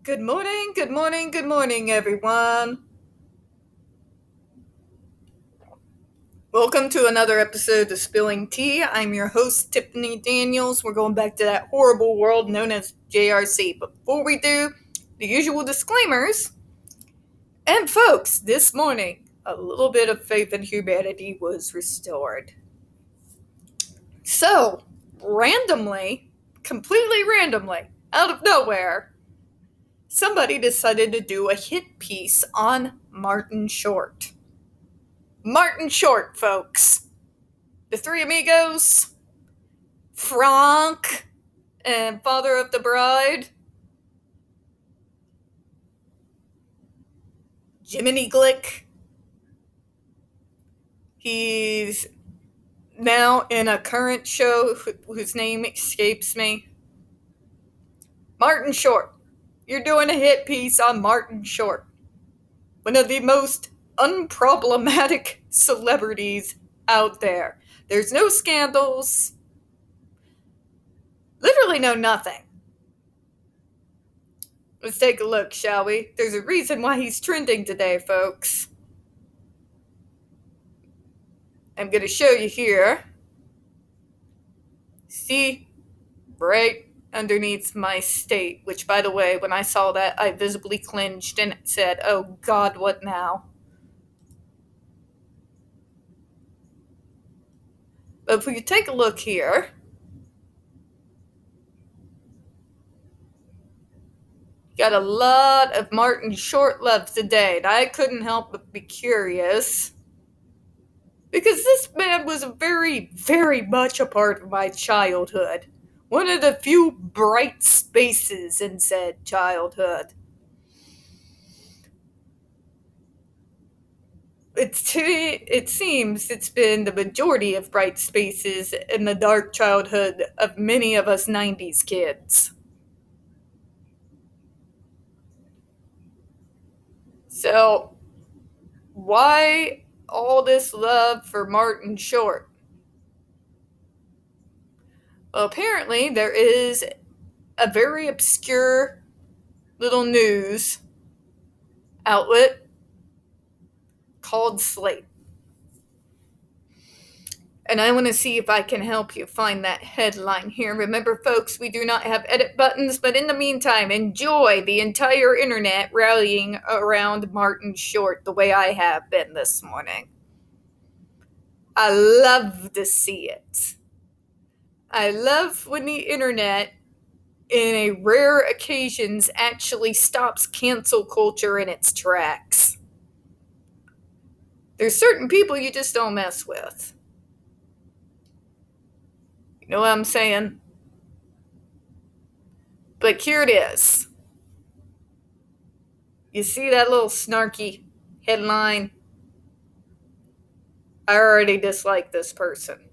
Good morning, good morning, good morning, everyone. Welcome to another episode of Spilling Tea. I'm your host, Tiffany Daniels. We're going back to that horrible world known as JRC. But before we do, the usual disclaimers. And folks, this morning, a little bit of faith in humanity was restored. So, completely randomly, out of nowhere, somebody decided to do a hit piece on Martin Short. Martin Short, folks. The Three Amigos, Frank, and Father of the Bride, Jiminy Glick. He's now in a current show whose name escapes me. Martin Short. You're doing a hit piece on Martin Short. One of the most unproblematic celebrities out there. There's no scandals. Literally no nothing. Let's take a look, shall we? There's a reason why he's trending today, folks. I'm going to show you here. See? Right underneath my state, which, by the way, when I saw that, I visibly cringed and said, oh God, what now? But if we take a look here, got a lot of Martin Short love today, and I couldn't help but be curious. Because this man was very, very much a part of my childhood. One of the few bright spaces in said childhood. It seems it's been the majority of bright spaces in the dark childhood of many of us 90s kids. So, why all this love for Martin Short? Well, apparently there is a very obscure little news outlet called Slate. And I want to see if I can help you find that headline here. Remember, folks, we do not have edit buttons, but in the meantime, enjoy the entire internet rallying around Martin Short the way I have been this morning. I love to see it. I love when the internet, in a rare occasions, actually stops cancel culture in its tracks. There's certain people you just don't mess with. You know what I'm saying? But here it is. You see that little snarky headline? I already dislike this person.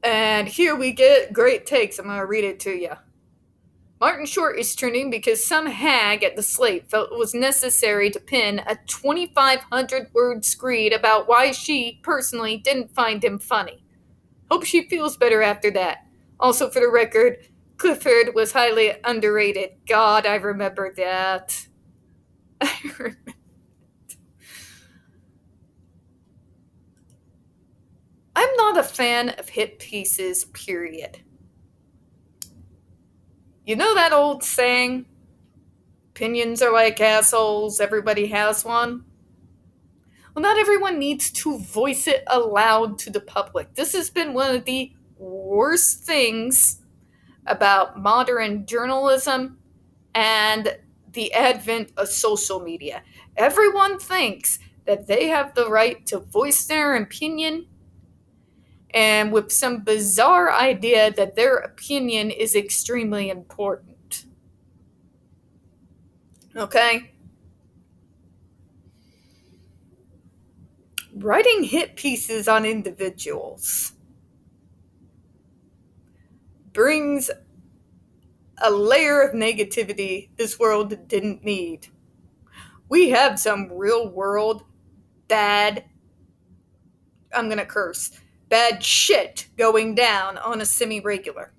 And here we get great takes. I'm going to read it to you. Martin Short is trending because some hag at the Slate felt it was necessary to pen a 2,500-word screed about why she, personally, didn't find him funny. Hope she feels better after that. Also, for the record, Clifford was highly underrated. God, I remember that. I'm not a fan of hit pieces, period. You know that old saying, opinions are like assholes, everybody has one? Well, not everyone needs to voice it aloud to the public. This has been one of the worst things about modern journalism and the advent of social media. Everyone thinks that they have the right to voice their opinion, and with some bizarre idea that their opinion is extremely important. Okay? Writing hit pieces on individuals brings a layer of negativity this world didn't need. We have some real world bad, I'm gonna curse, bad shit going down on a semi-regular.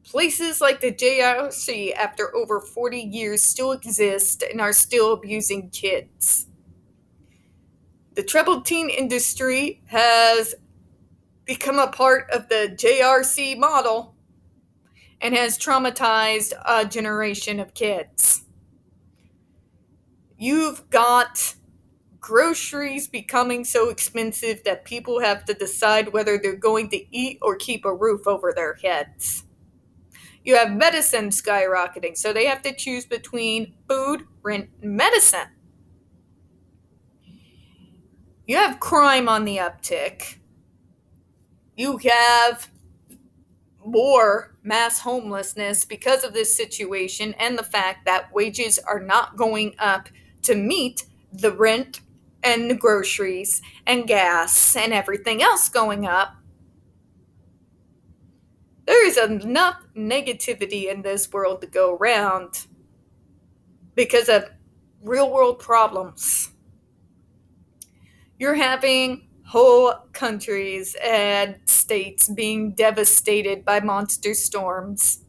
Places like the JRC, after over 40 years, still exist and are still abusing kids. The troubled teen industry has become a part of the JRC model and has traumatized a generation of kids. You've got groceries becoming so expensive that people have to decide whether they're going to eat or keep a roof over their heads. You have medicine skyrocketing, so they have to choose between food, rent, and medicine. You have crime on the uptick. You have more mass homelessness because of this situation and the fact that wages are not going up to meet the rent and the groceries and gas and everything else going up. There is enough negativity in this world to go around because of real world problems. You're having whole countries and states being devastated by monster storms.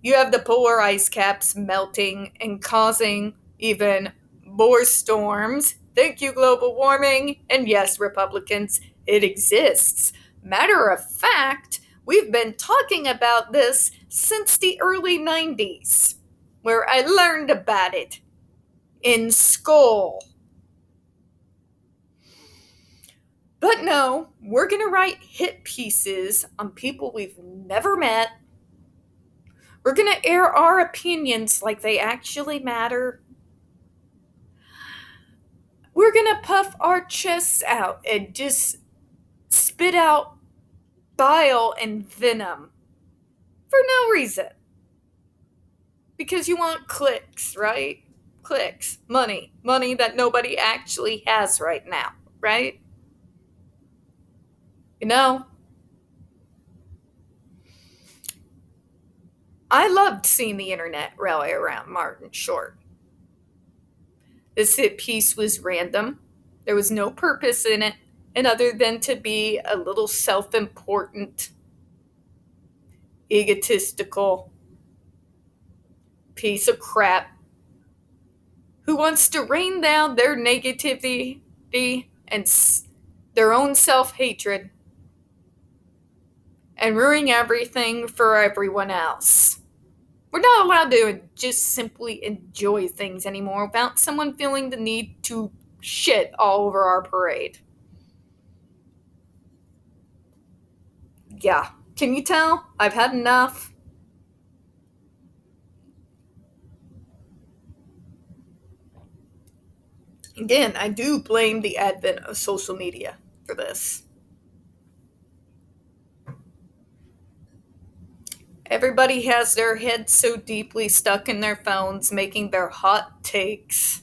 You have the polar ice caps melting and causing even more storms. Thank you, global warming. And yes, Republicans, it exists. Matter of fact, we've been talking about this since the early 90s, where I learned about it in school. But no, we're going to write hit pieces on people we've never met. We're going to air our opinions like they actually matter. We're going to puff our chests out and just spit out bile and venom for no reason. Because you want clicks, right? Clicks, money that nobody actually has right now, right? You know, I loved seeing the internet rally around Martin Short. This hit piece was random. There was no purpose in it, and other than to be a little self-important, egotistical piece of crap who wants to rain down their negativity and their own self-hatred and ruin everything for everyone else. We're not allowed to just simply enjoy things anymore without someone feeling the need to shit all over our parade. Yeah, can you tell? I've had enough. Again, I do blame the advent of social media for this. Everybody has their heads so deeply stuck in their phones, making their hot takes,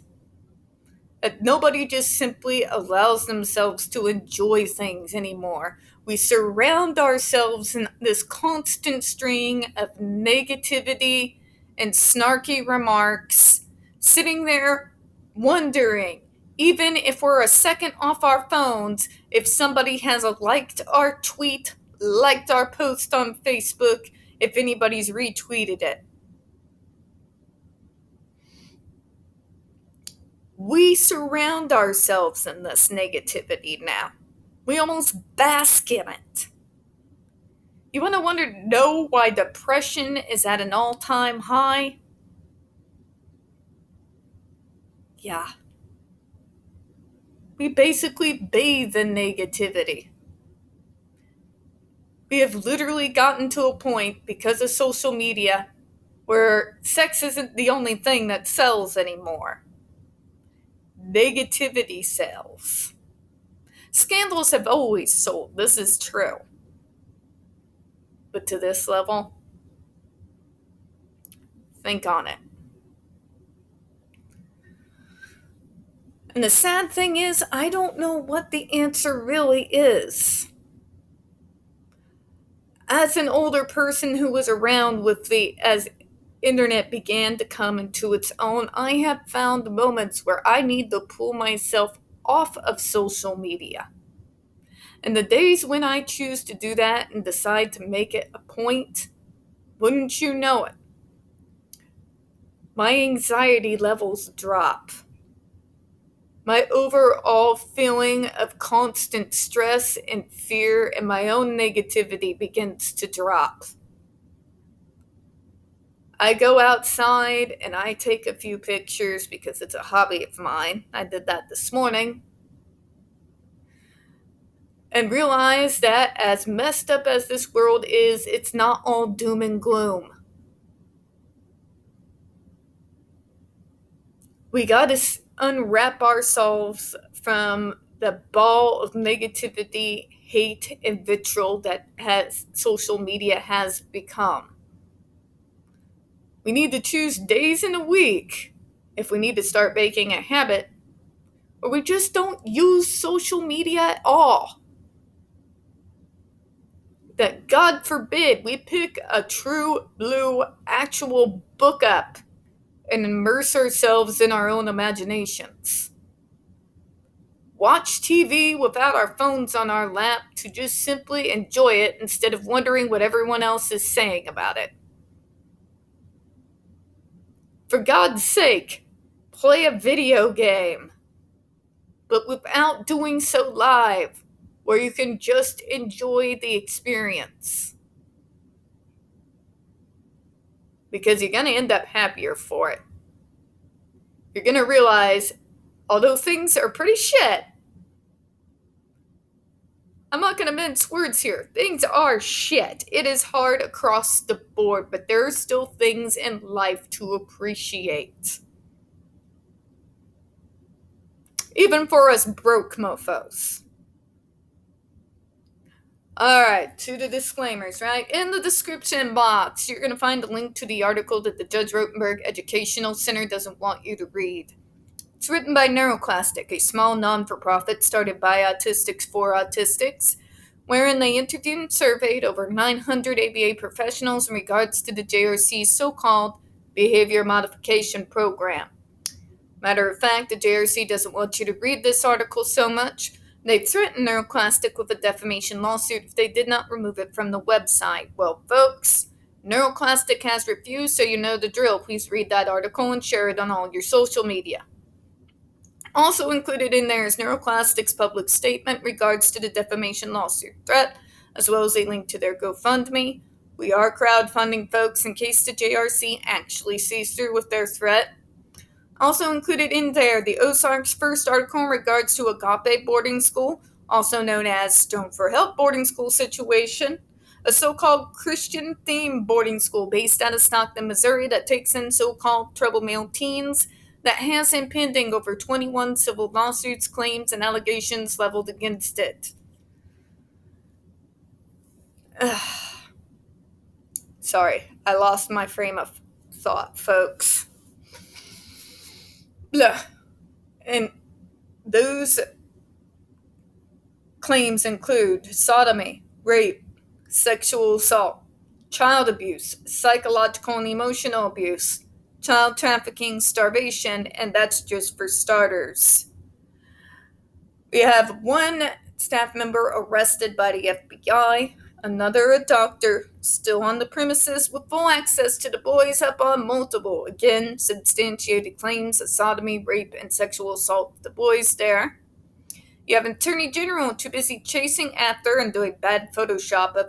that nobody just simply allows themselves to enjoy things anymore. We surround ourselves in this constant string of negativity and snarky remarks, sitting there wondering, even if we're a second off our phones, if somebody has liked our tweet, liked our post on Facebook, if anybody's retweeted it. We surround ourselves in this negativity now. We almost bask in it. You want to know why depression is at an all-time high? Yeah. We basically bathe in negativity. We have literally gotten to a point, because of social media, where sex isn't the only thing that sells anymore. Negativity sells. Scandals have always sold, this is true. But to this level, think on it. And the sad thing is, I don't know what the answer really is. As an older person who was around as internet began to come into its own, I have found moments where I need to pull myself off of social media. And the days when I choose to do that and decide to make it a point, wouldn't you know it, my anxiety levels drop. My overall feeling of constant stress and fear and my own negativity begins to drop. I go outside and I take a few pictures because it's a hobby of mine. I did that this morning. And realize that as messed up as this world is, it's not all doom and gloom. We gotta unwrap ourselves from the ball of negativity, hate, and vitriol that social media has become. We need to choose days in a week if we need to start making a habit, or we just don't use social media at all. That God forbid we pick a true blue actual book up and immerse ourselves in our own imaginations. Watch TV without our phones on our lap to just simply enjoy it instead of wondering what everyone else is saying about it. For God's sake, play a video game, but without doing so live, where you can just enjoy the experience. Because you're going to end up happier for it. You're going to realize, although things are pretty shit, I'm not going to mince words here. Things are shit. It is hard across the board, but there are still things in life to appreciate. Even for us broke mofos. Alright, to the disclaimers, right? In the description box, you're going to find a link to the article that the Judge Rotenberg Educational Center doesn't want you to read. It's written by NeuroClastic, a small non-for-profit started by Autistics for Autistics, wherein they interviewed and surveyed over 900 ABA professionals in regards to the JRC's so-called Behavior Modification Program. Matter of fact, the JRC doesn't want you to read this article so much. They threatened NeuroClastic with a defamation lawsuit if they did not remove it from the website. Well, folks, NeuroClastic has refused, so you know the drill. Please read that article and share it on all your social media. Also included in there is NeuroClastic's public statement regards to the defamation lawsuit threat, as well as a link to their GoFundMe. We are crowdfunding, folks, in case the JRC actually sees through with their threat. Also included in there, the Ozark's first article in regards to Agape Boarding School, also known as Stone for Help boarding school situation, a so-called Christian-themed boarding school based out of Stockton, Missouri that takes in so-called troubled male teens, that has impending over 21 civil lawsuits, claims, and allegations leveled against it. Sorry, I lost my frame of thought, folks. Blah. And those claims include sodomy, rape, sexual assault, child abuse, psychological and emotional abuse, child trafficking, starvation, and that's just for starters. We have one staff member arrested by the FBI, another a doctor, still on the premises with full access to the boys up on multiple, again, substantiated claims of sodomy, rape, and sexual assault of the boys there. You have an attorney general too busy chasing after and doing bad Photoshop of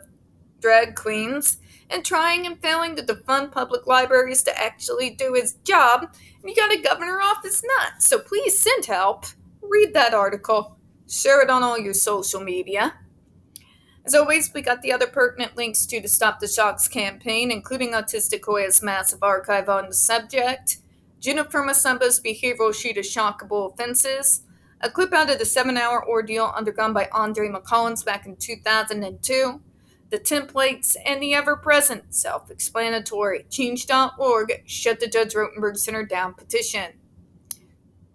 drag queens and trying and failing to defund public libraries to actually do his job. And you got a governor off his nuts. So please send help. Read that article. Share it on all your social media. As always, we got the other pertinent links to the Stop the Shocks campaign, including Autistic Hoya's massive archive on the subject, Jennifer Masamba's behavioral sheet of shockable offenses, a clip out of the 7-hour ordeal undergone by Andre McCollins back in 2002, the templates, and the ever-present, self-explanatory Change.org Shut the Judge Rotenberg Center Down petition.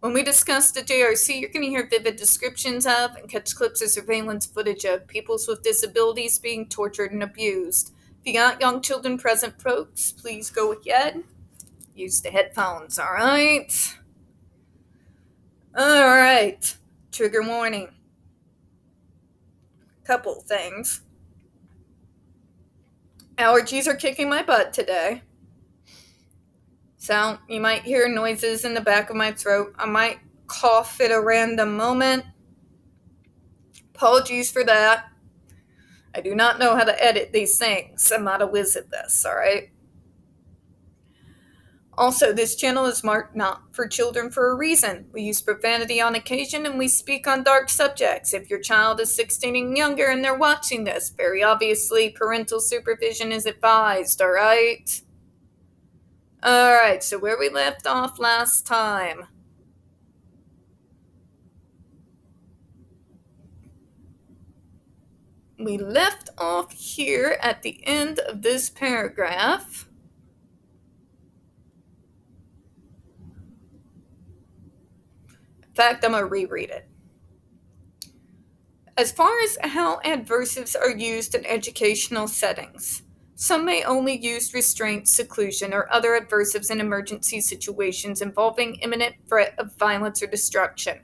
When we discuss the JRC, you're going to hear vivid descriptions of and catch clips of surveillance footage of peoples with disabilities being tortured and abused. If you got young children present, folks, please go ahead. Use the headphones, alright? Alright. Trigger warning. Couple things. Allergies are kicking my butt today. So you might hear noises in the back of my throat. I might cough at a random moment. Apologies for that. I do not know how to edit these things. I'm not a whiz at this, alright? Also, this channel is marked not for children for a reason. We use profanity on occasion and we speak on dark subjects. If your child is 16 and younger and they're watching this, very obviously parental supervision is advised, alright? Alright, so where we left off last time. We left off here at the end of this paragraph. In fact, I'm going to reread it. As far as how aversives are used in educational settings, some may only use restraint, seclusion, or other aversives in emergency situations involving imminent threat of violence or destruction.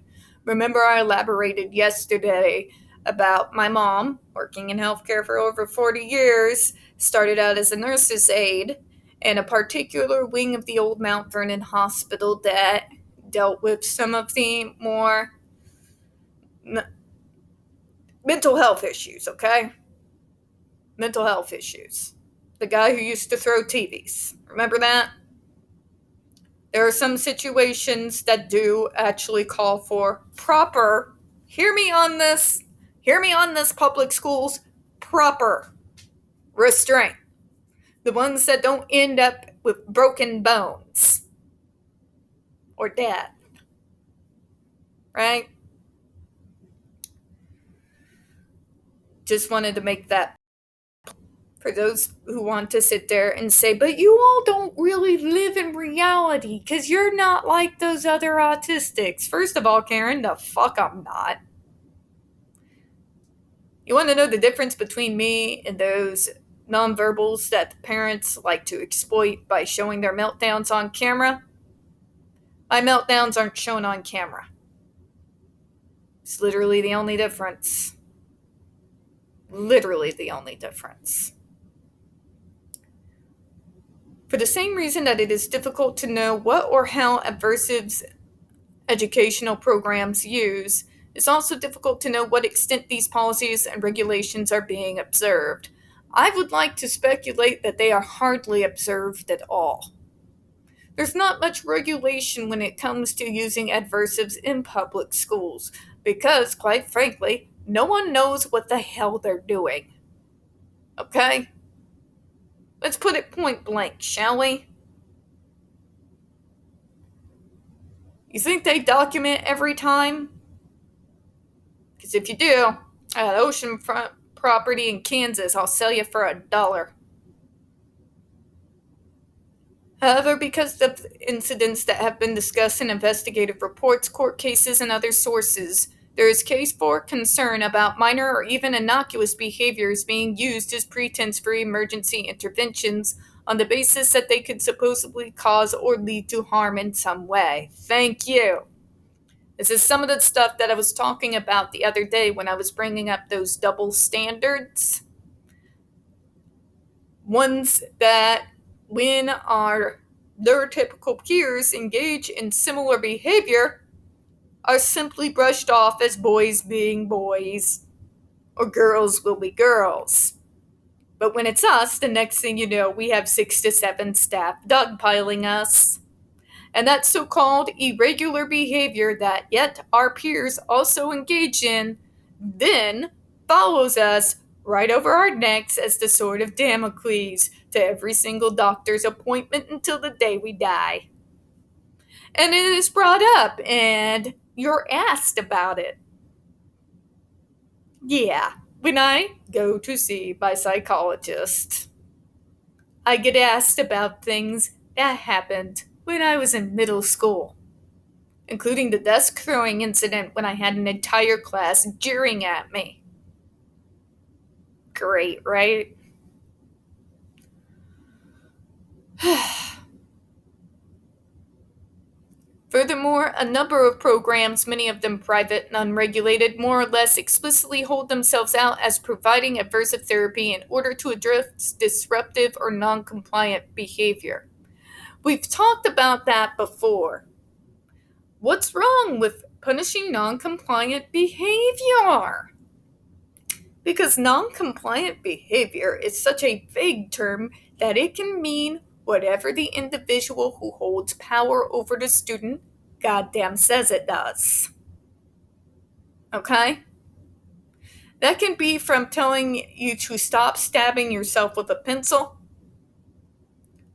Remember, I elaborated yesterday about my mom, working in healthcare for over 40 years, started out as a nurse's aide in a particular wing of the old Mount Vernon Hospital that dealt with some of the more mental health issues, okay? Mental health issues. The guy who used to throw TVs. Remember that? There are some situations that do actually call for proper, hear me on this, public schools, proper restraint. The ones that don't end up with broken bones or death. Right? Just wanted to make that for those who want to sit there and say, but you all don't really live in reality because you're not like those other autistics. First of all, Karen, the fuck I'm not. You want to know the difference between me and those nonverbals that the parents like to exploit by showing their meltdowns on camera? My meltdowns aren't shown on camera. It's literally the only difference. Literally the only difference. For the same reason that it is difficult to know what or how aversives educational programs use, it's also difficult to know what extent these policies and regulations are being observed. I would like to speculate that they are hardly observed at all. There's not much regulation when it comes to using aversives in public schools because, quite frankly, no one knows what the hell they're doing. Okay? Let's put it point blank, shall we? You think they document every time? Because if you do, at oceanfront property in Kansas, I'll sell you for $1. However, because of incidents that have been discussed in investigative reports, court cases, and other sources, there is case for concern about minor or even innocuous behaviors being used as pretense for emergency interventions on the basis that they could supposedly cause or lead to harm in some way. Thank you. This is some of the stuff that I was talking about the other day when I was bringing up those double standards. Ones that, when our neurotypical peers engage in similar behavior, are simply brushed off as boys being boys or girls will be girls. But when it's us, the next thing you know, we have 6 to 7 staff dogpiling us. And that so-called irregular behavior that yet our peers also engage in then follows us right over our necks as the sword of Damocles to every single doctor's appointment until the day we die. And it is brought up and you're asked about it. Yeah, when I go to see my psychologist, I get asked about things that happened when I was in middle school, including the desk throwing incident when I had an entire class jeering at me. Great, right? Furthermore, a number of programs, many of them private and unregulated, more or less explicitly hold themselves out as providing aversive therapy in order to address disruptive or non-compliant behavior. We've talked about that before. What's wrong with punishing non-compliant behavior? Because non-compliant behavior is such a vague term that it can mean whatever the individual who holds power over the student goddamn says it does. Okay? That can be from telling you to stop stabbing yourself with a pencil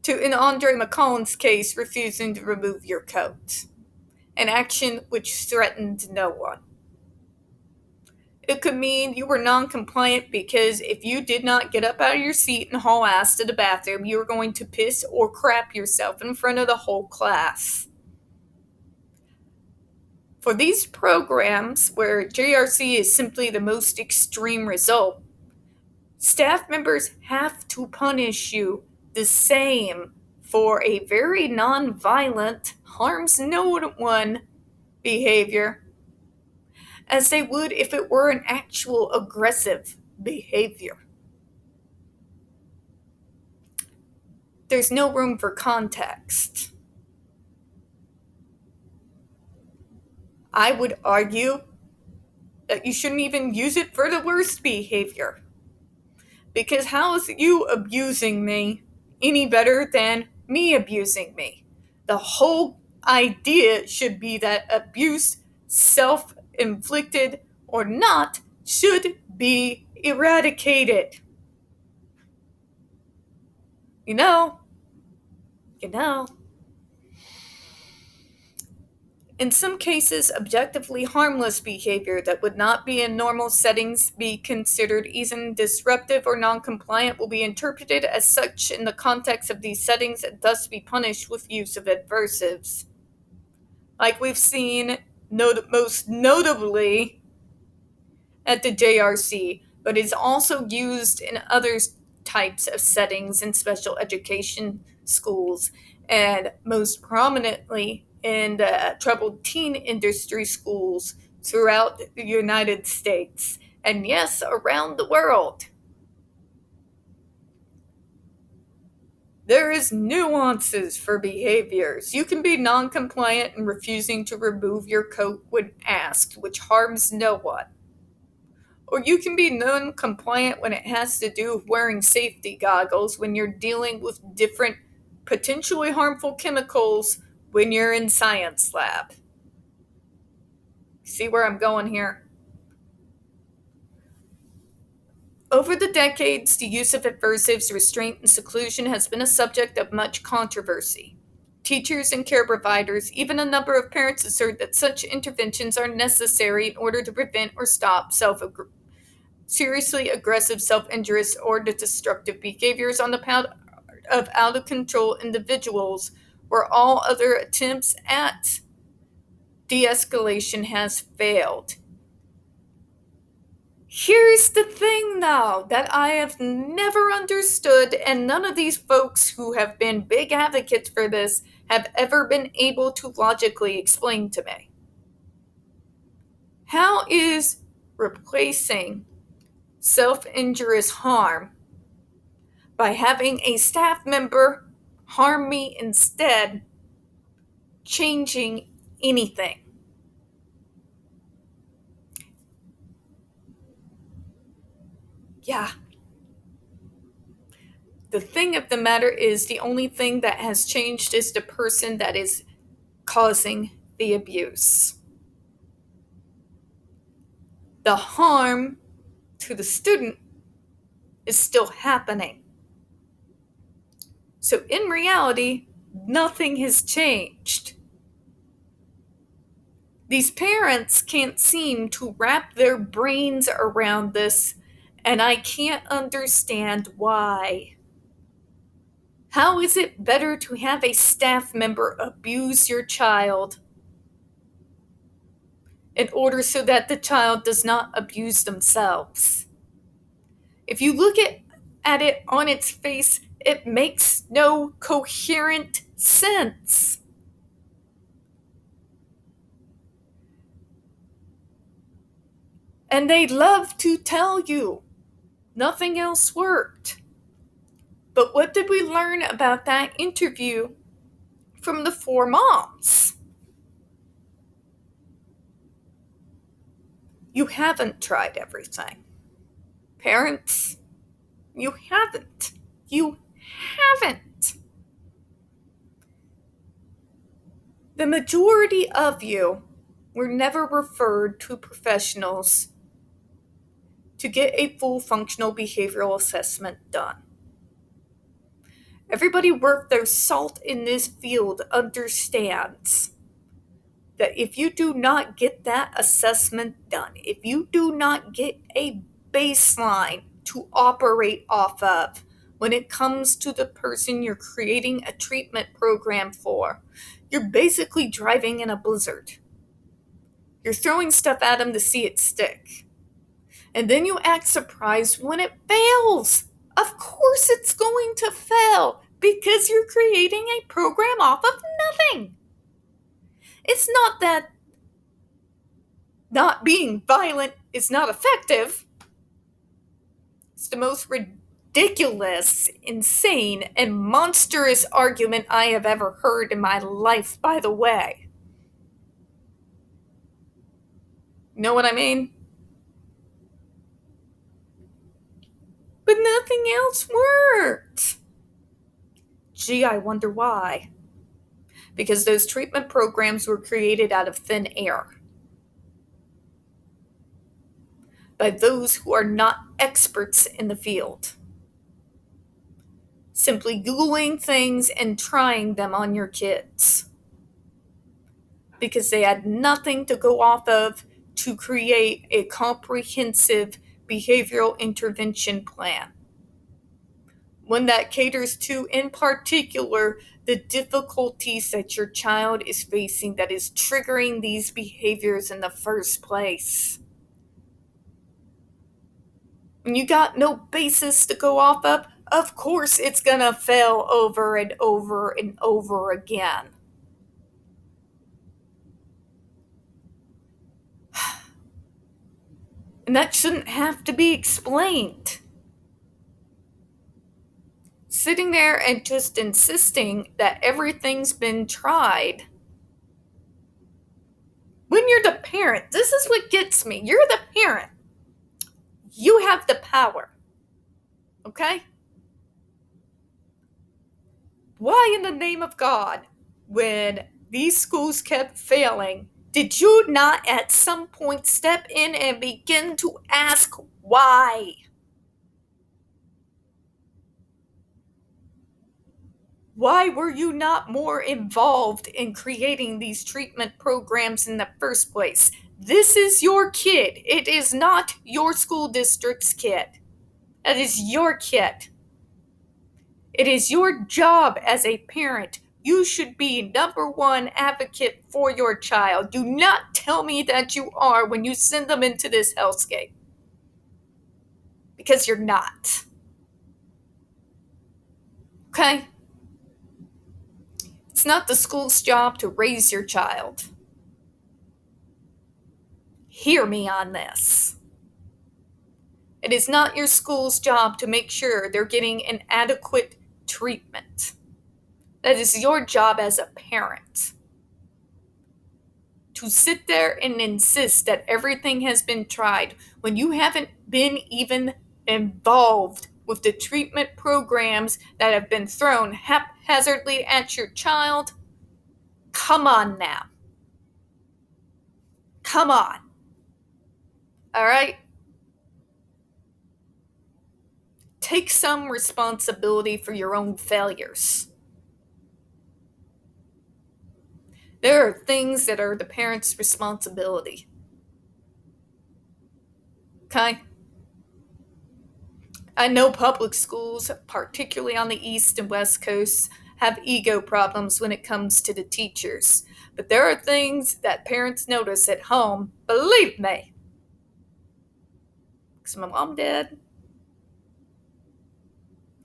to, in Andre McCullen's case, refusing to remove your coat, an action which threatened no one. It could mean you were non-compliant because if you did not get up out of your seat and haul ass to the bathroom, you were going to piss or crap yourself in front of the whole class. For these programs, where JRC is simply the most extreme result, staff members have to punish you the same for a very non-violent, harms no one behavior as they would if it were an actual aggressive behavior. There's no room for context. I would argue that you shouldn't even use it for the worst behavior. Because how is you abusing me any better than me abusing me? The whole idea should be that abuse, self-inflicted or not, should be eradicated. You know. In some cases, objectively harmless behavior that would not be in normal settings be considered either disruptive or non-compliant will be interpreted as such in the context of these settings and thus be punished with use of aversives. Like we've seen most notably at the JRC, but is also used in other types of settings in special education schools, and most prominently in the troubled teen industry schools throughout the United States, and yes, around the world. There is nuances for behaviors. You can be non-compliant and refusing to remove your coat when asked, which harms no one. Or you can be non-compliant when it has to do with wearing safety goggles when you're dealing with different potentially harmful chemicals when you're in science lab. See where I'm going here? Over the decades, the use of aversives, restraint, and seclusion has been a subject of much controversy. Teachers and care providers, even a number of parents, assert that such interventions are necessary in order to prevent or stop seriously aggressive, self-injurious, or destructive behaviors on the part of out-of-control individuals, where all other attempts at de-escalation has failed. Here's the thing, though, that I have never understood, and none of these folks who have been big advocates for this have ever been able to logically explain to me. How is replacing self-injurious harm by having a staff member harm me instead changing anything? Yeah. The thing of the matter is, the only thing that has changed is the person that is causing the abuse. The harm to the student is still happening. So in reality, nothing has changed. These parents can't seem to wrap their brains around this, and I can't understand why. How is it better to have a staff member abuse your child in order so that the child does not abuse themselves? If you look at it on its face, it makes no coherent sense. And they love to tell you nothing else worked. But what did we learn about that interview from the 4 moms? You haven't tried everything. Parents, you haven't. You haven't. The majority of you were never referred to professionals to get a full functional behavioral assessment done. Everybody worth their salt in this field understands that if you do not get that assessment done, if you do not get a baseline to operate off of when it comes to the person you're creating a treatment program for, you're basically driving in a blizzard. You're throwing stuff at them to see it stick. And then you act surprised when it fails. Of course it's going to fail because you're creating a program off of nothing. It's not that not being violent is not effective. It's the most ridiculous, insane, and monstrous argument I have ever heard in my life, by the way. Know what I mean? But nothing else worked. Gee, I wonder why. Because those treatment programs were created out of thin air by those who are not experts in the field. Simply Googling things and trying them on your kids. Because they had nothing to go off of to create a comprehensive behavioral intervention plan. One that caters to, in particular, the difficulties that your child is facing that is triggering these behaviors in the first place. When you got no basis to go off of course it's gonna fail over and over and over again. And that shouldn't have to be explained. Sitting there and just insisting that everything's been tried. When you're the parent, this is what gets me. You're the parent. You have the power. Okay? Why in the name of God, when these schools kept failing, did you not at some point step in and begin to ask why? Why were you not more involved in creating these treatment programs in the first place? This is your kid. It is not your school district's kid. It is your kid. It is your job as a parent. You should be #1 advocate for your child. Do not tell me that you are when you send them into this hellscape. Because you're not. Okay? It's not the school's job to raise your child. Hear me on this. It is not your school's job to make sure they're getting an adequate treatment. That is your job as a parent. To sit there and insist that everything has been tried when you haven't been even involved with the treatment programs that have been thrown haphazardly at your child. Come on now. Come on. All right? Take some responsibility for your own failures. There are things that are the parent's responsibility. Okay? I know public schools, particularly on the East and West Coasts, have ego problems when it comes to the teachers. But there are things that parents notice at home, believe me. Because my mom did.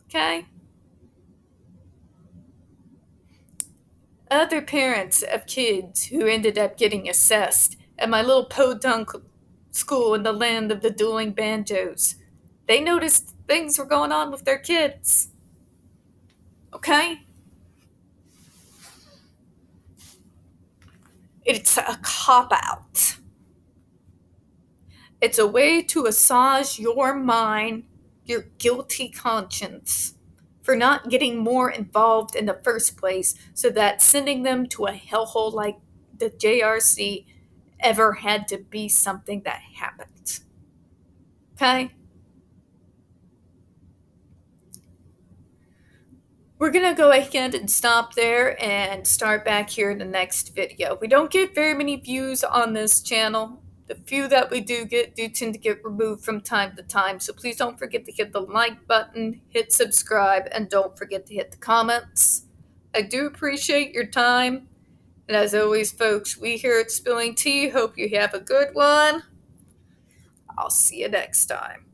Okay? Other parents of kids who ended up getting assessed, and my little podunk school in the land of the dueling banjos. They noticed things were going on with their kids. Okay? It's a cop out. It's a way to massage your mind, your guilty conscience, for not getting more involved in the first place, so that sending them to a hellhole like the JRC ever had to be something that happened. Okay? We're going to go ahead and stop there and start back here in the next video. We don't get very many views on this channel. The few that we do get do tend to get removed from time to time, so please don't forget to hit the like button, hit subscribe, and don't forget to hit the comments. I do appreciate your time, and as always, folks, we here at Spilling Tea hope you have a good one. I'll see you next time.